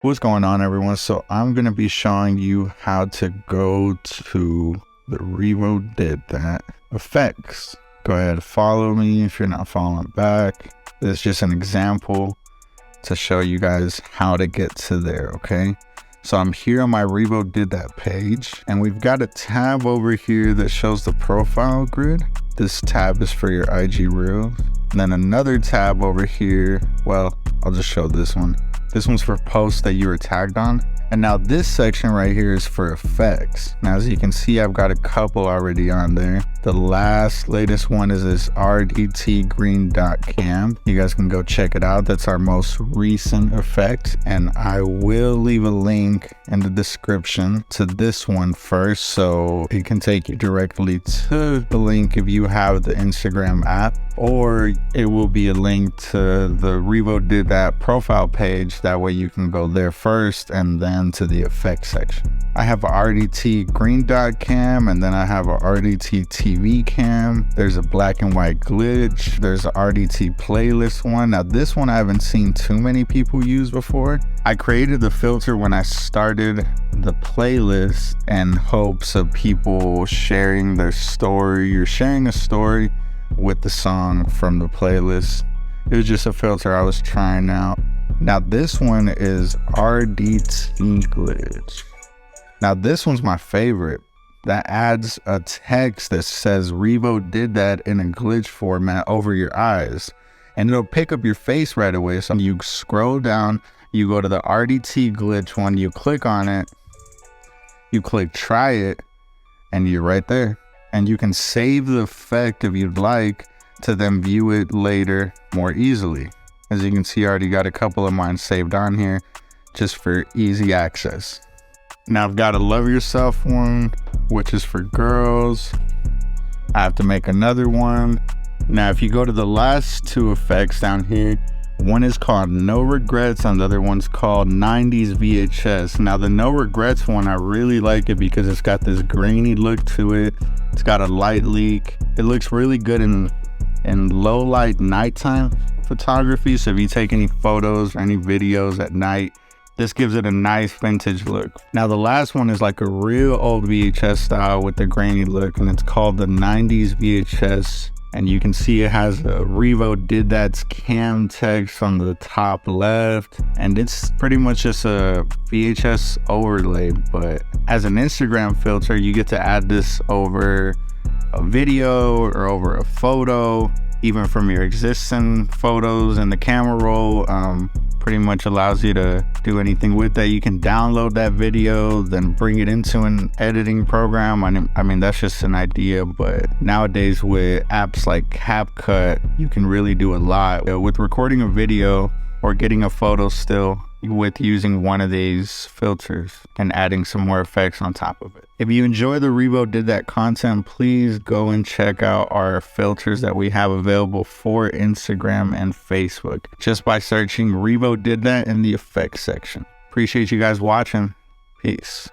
What's going on, everyone? So I'm going to be showing you how to go to the RevoDidThat effects. Go ahead and follow me if you're not following back. This is just an example to show you guys how to get to there, okay? So I'm here on my RevoDidThat page, and we've got a tab over here that shows the profile grid. This tab is for your IG Reels. And then another tab over here, well, I'll just show this one. This one's for posts that you were tagged on. And now this section right here is for effects. Now, as you can see, I've got a couple already on there. The latest one is this RDT green dot cam. You guys can go check it out. That's our most recent effect. And I will leave a link in the description to this one first, so it can take you directly to the link if you have the Instagram app, or it will be a link to the RevoDidThat profile page. That way you can go there first and then to the effects section. I have a RDT green dot cam, and then I have a RDT TV cam. There's a black and white glitch. There's a RDT playlist one. Now this one I haven't seen too many people use before. I created the filter when I started the playlist in hopes of people sharing their story or sharing a story with the song from the playlist. It was just a filter I was trying out. Now this one is RDT glitch. Now this one's my favorite. That adds a text that says RevoDidThat in a glitch format over your eyes, and it'll pick up your face right away. So you scroll down, you go to the RDT glitch one, you click on it, you click try it, and you're right there. And you can save the effect if you'd like to then view it later more easily. As you can see, I already got a couple of mine saved on here just for easy access. Now I've got a Love Yourself one, which is for girls. I have to make another one. Now, if you go to the last two effects down here, one is called No Regrets and the other one's called 90s VHS. Now the No Regrets one, I really like it because it's got this grainy look to it. It's got a light leak. It looks really good in low light nighttime photography. So if you take any photos or any videos at night, this gives it a nice vintage look. Now the last one is like a real old VHS style with the grainy look, and it's called the 90s VHS. And you can see it has a RevoDidThat's cam text on the top left, and it's pretty much just a VHS overlay. But as an Instagram filter, you get to add this over a video or over a photo, even from your existing photos, and the camera roll pretty much allows you to do anything with that. You can download that video, then bring it into an editing program. I mean, that's just an idea, but nowadays with apps like CapCut, you can really do a lot with recording a video or getting a photo still with using one of these filters and adding some more effects on top of it. If you enjoy the RevoDidThat content, please go and check out our filters that we have available for Instagram and Facebook just by searching RevoDidThat in the effects section. Appreciate you guys watching. Peace.